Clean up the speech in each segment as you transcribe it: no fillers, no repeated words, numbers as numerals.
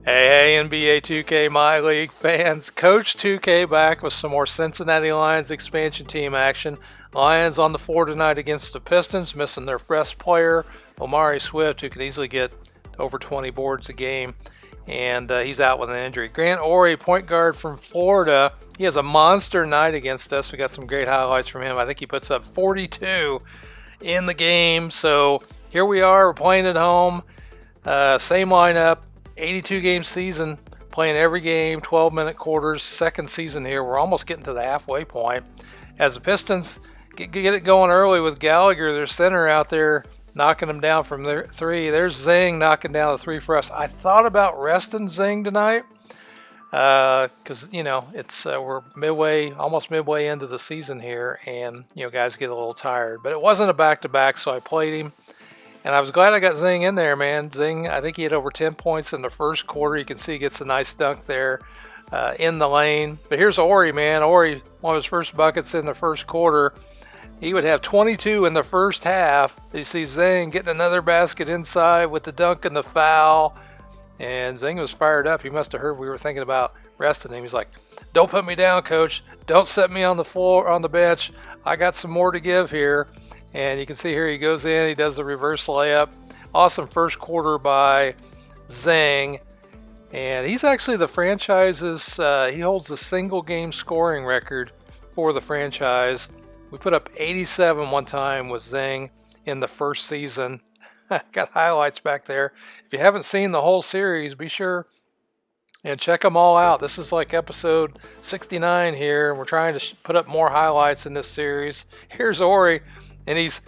Hey, NBA2K MyLeague fans. Coach 2K back with some more Cincinnati Lions expansion team action. Lions on the floor tonight against the Pistons, missing their best player, Omari Swift, who could easily get over 20 boards a game, and he's out with an injury. Grant Horry, point guard from Florida, he has a monster night against us. We got some great highlights from him. I think he puts up 42 in the game. So here we are, we're playing at home. Same lineup. 82-game season, playing every game, 12-minute quarters, second season here. We're almost getting to the halfway point. As the Pistons get it going early with Gallagher, their center, out there knocking them down from their three. There's Zing knocking down the three for us. I thought about resting Zing tonight because, it's we're almost midway into the season here, and, guys get a little tired. But it wasn't a back-to-back, so I played him. And I was glad I got Zing in there, man. Zing, I think he had over 10 points in the first quarter. You can see he gets a nice dunk there in the lane. But here's Horry, man. Horry, one of his first buckets in the first quarter. He would have 22 in the first half. You see Zing getting another basket inside with the dunk and the foul. And Zing was fired up. He must have heard we were thinking about resting him. He's like, "Don't put me down, coach. Don't set me on the floor, on the bench. I got some more to give here." And you can see here he goes in, he does the reverse layup. Awesome first quarter by Zing. And he's actually the franchise's, he holds the single game scoring record for the franchise. We put up 87 one time with Zing in the first season. Got highlights back there. If you haven't seen the whole series, be sure and check them all out. This is like episode 69 here, and we're trying to put up more highlights in this series. Here's Horry. And he's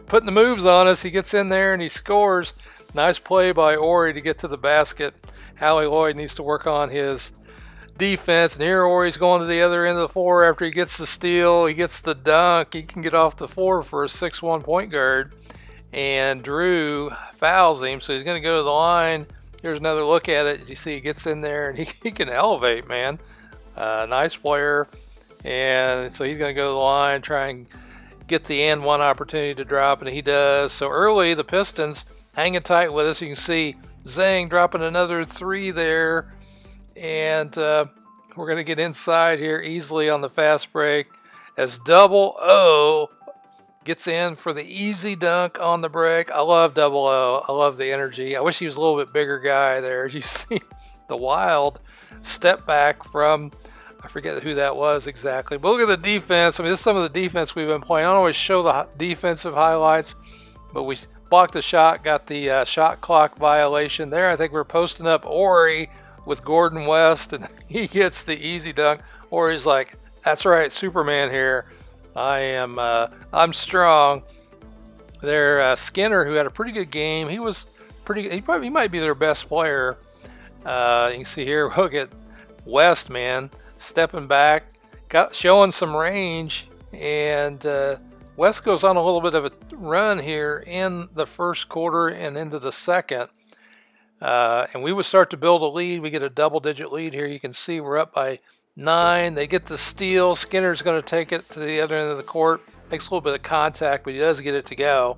putting the moves on us. He gets in there and he scores. Nice play by Horry to get to the basket. Hallie Lloyd needs to work on his defense. And here Horry's going to the other end of the floor after he gets the steal. He gets the dunk. He can get off the floor for a 6'1" point guard. And Drew fouls him, so he's going to go to the line. Here's another look at it. You see he gets in there and he can elevate, man. Nice player. And so he's going to go to the line, try and get the and one opportunity to drop, and he does. So early, the Pistons hanging tight with us. You can see Zing dropping another three there, and we're going to get inside here easily on the fast break as Double O gets in for the easy dunk on the break. I love Double O. I love the energy. I wish he was a little bit bigger guy there. You see the wild step back from, I forget who that was exactly. But look at the defense. I mean, this is some of the defense we've been playing. I don't always show the defensive highlights, but we blocked the shot, got the shot clock violation there. I think we're posting up Horry with Gordon West, and he gets the easy dunk. Horry's like, "That's right, Superman here. I'm strong." There, Skinner, who had a pretty good game. He might be their best player. You can see here, look at West, man. Stepping back, showing some range, and West goes on a little bit of a run here in the first quarter and into the second. And we would start to build a lead. We get a double-digit lead here. You can see we're up by 9. They get the steal. Skinner's going to take it to the other end of the court. Makes a little bit of contact, but he does get it to go.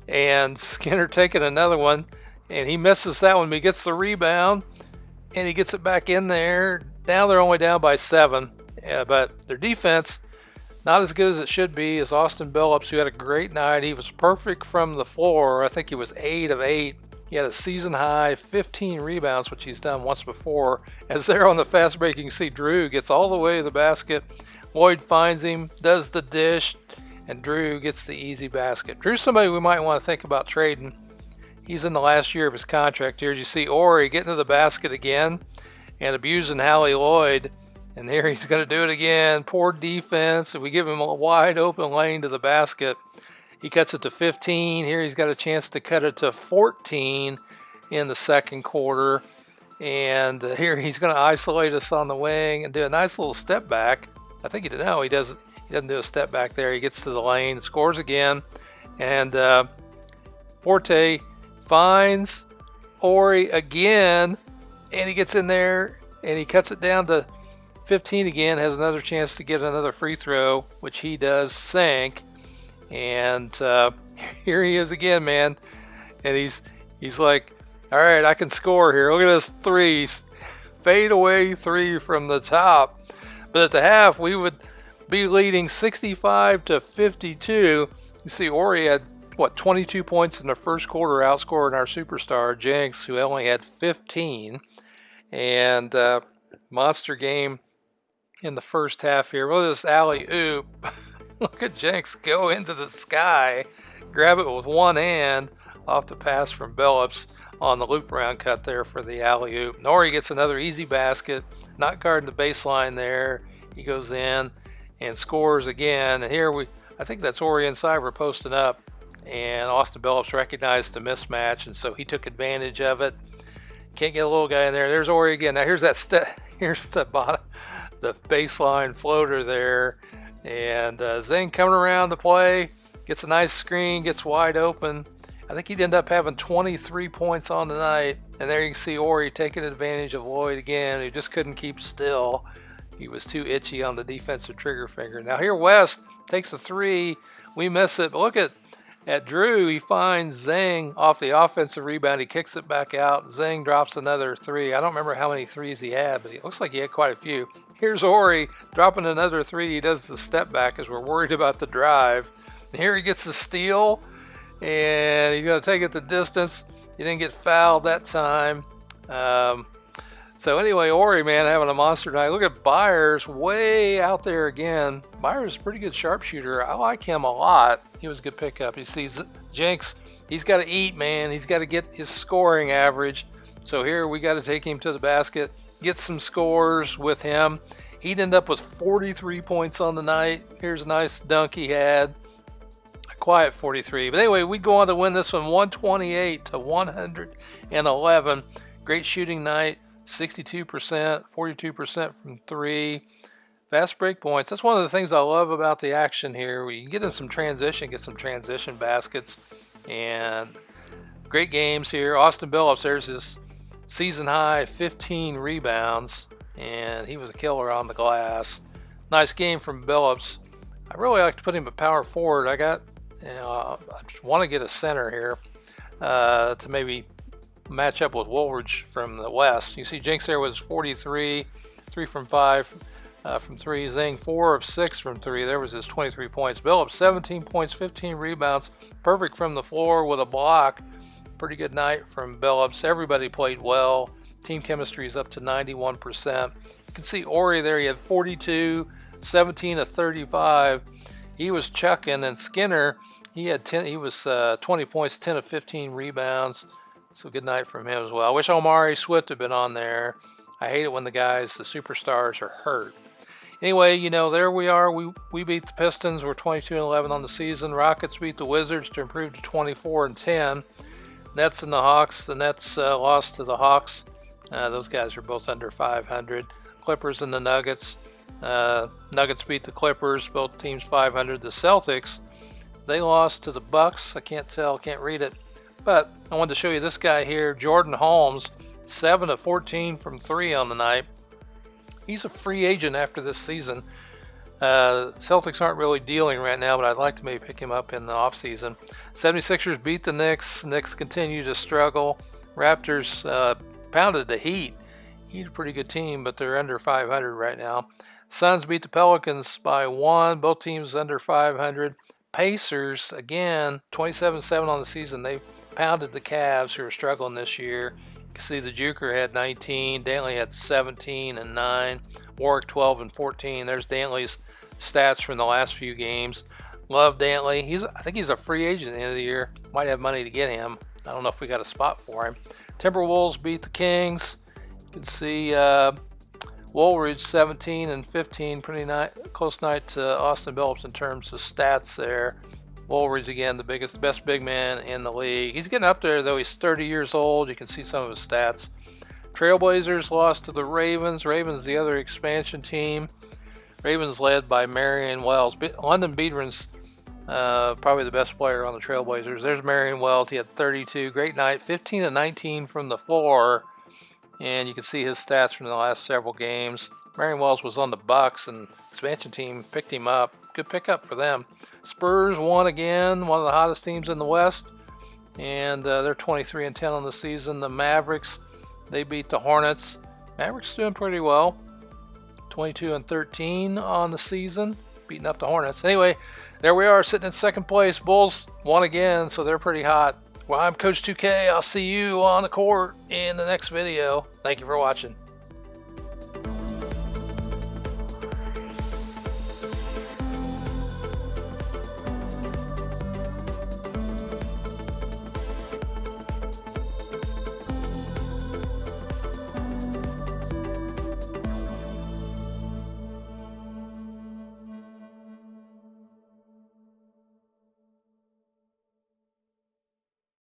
And Skinner taking another one, and he misses that one, but he gets the rebound, and he gets it back in there. Now they're only down by 7, but their defense, not as good as it should be, as Austin Billups, who had a great night. He was perfect from the floor. I think he was 8 of 8. He had a season high 15 rebounds, which he's done once before. As they're on the fast break, you can see Drew gets all the way to the basket. Lloyd finds him, does the dish, and Drew gets the easy basket. Drew's somebody we might want to think about trading. He's in the last year of his contract here. As you see Horry getting to the basket again and abusing Hallie Lloyd. And here he's going to do it again. Poor defense. We give him a wide open lane to the basket. He cuts it to 15. Here he's got a chance to cut it to 14 in the second quarter. And here he's going to isolate us on the wing and do a nice little step back. I think he did. No, he doesn't. He doesn't do a step back there. He gets to the lane, scores again. And Forte finds Horry again. And he gets in there and he cuts it down to 15 again, has another chance to get another free throw, which he does sink. And here he is again, man. And he's like, All right, I can score here. Look at this three. Fade away three from the top. But at the half, we would be leading 65 to 52. You see, Horry had, 22 points in the first quarter, outscoring our superstar, Jenks, who only had 15. And monster game in the first half here. Look at this alley-oop. Look at Jenks go into the sky, grab it with one hand off the pass from Billups on the loop around cut there for the alley-oop. Horry gets another easy basket, not guarding the baseline there. He goes in and scores again. And here I think that's Horry and Cyber posting up, and Austin Billups recognized the mismatch, and so he took advantage of it. Can't get a little guy in there. There's Horry again. Now here's here's the bottom, the baseline floater there, and Zing coming around the play, gets a nice screen, gets wide open. I think he'd end up having 23 points on the night, and there you can see Horry taking advantage of Lloyd again. He just couldn't keep still. He was too itchy on the defensive trigger finger. Now here West takes a three. We miss it, but look at Drew. He finds Zing off the offensive rebound. He kicks it back out. Zing drops another three. I don't remember how many threes he had, but it looks like he had quite a few. Here's Horry dropping another three. He does the step back as we're worried about the drive. And here he gets the steal, and he's going to take it the distance. He didn't get fouled that time. So anyway, Horry, man, having a monster night. Look at Byers way out there again. Byers is a pretty good sharpshooter. I like him a lot. He was a good pickup. You see Jenks, he's got to eat, man. He's got to get his scoring average. So here we got to take him to the basket, get some scores with him. He'd end up with 43 points on the night. Here's a nice dunk he had. A quiet 43. But anyway, we go on to win this one 128 to 111. Great shooting night. 62%, 42% from three. Fast break points. That's one of the things I love about the action here. We can get in some transition, get some transition baskets, and great games here. Austin Billups, there's his season high 15 rebounds, and he was a killer on the glass. Nice game from Billups. I really like to put him at power forward. I just want to get a center here to maybe match up with Woolridge from the West. You see Jenks there was 43, 3 from 5 from 3. Zing 4 of 6 from 3. There was his 23 points. Billups 17 points, 15 rebounds. Perfect from the floor with a block. Pretty good night from Billups. Everybody played well. Team chemistry is up to 91%. You can see Horry there. He had 42, 17 of 35. He was chucking, and Skinner, he had 10. He was 20 points, 10 of 15 rebounds. So good night from him as well. I wish Omari Swift had been on there. I hate it when the superstars, are hurt. Anyway, there we are. We beat the Pistons. We're 22-11 on the season. Rockets beat the Wizards to improve to 24-10. Nets and the Hawks. The Nets lost to the Hawks. Those guys are both under 500. Clippers and the Nuggets. Nuggets beat the Clippers. Both teams 500. The Celtics, they lost to the Bucks. I can't read it. But I wanted to show you this guy here, Jordan Holmes, 7 of 14 from 3 on the night. He's a free agent after this season. Celtics aren't really dealing right now, but I'd like to maybe pick him up in the offseason. 76ers beat the Knicks. Knicks continue to struggle. Raptors pounded the Heat. Heat a pretty good team, but they're under 500 right now. Suns beat the Pelicans by 1. Both teams under 500. Pacers, again, 27-7 on the season. They pounded the Cavs, who are struggling this year. You can see the Juker had 19. Dantley had 17 and 9. Warwick 12 and 14. There's Dantley's stats from the last few games. Love Dantley. I think he's a free agent at the end of the year. Might have money to get him. I don't know if we got a spot for him. Timberwolves beat the Kings. You can see Woolridge 17 and 15. Pretty close night to Austin Billups in terms of stats there. Woolridge, again, the best big man in the league. He's getting up there, though. He's 30 years old. You can see some of his stats. Trailblazers lost to the Ravens. Ravens, the other expansion team. Ravens led by Marion Wells. London Biedron's probably the best player on the Trailblazers. There's Marion Wells. He had 32. Great night. 15 and 19 from the floor. And you can see his stats from the last several games. Marion Wells was on the Bucks, and the expansion team picked him up. Good pickup for them. Spurs won again, one of the hottest teams in the West. and they're 23-10 on the season. The Mavericks, they beat the Hornets. Mavericks doing pretty well, 22-13 on the season, beating up the Hornets. Anyway, there we are, sitting in second place. Bulls won again, so they're pretty hot. Well, I'm Coach 2K. I'll see you on the court in the next video. Thank you for watching.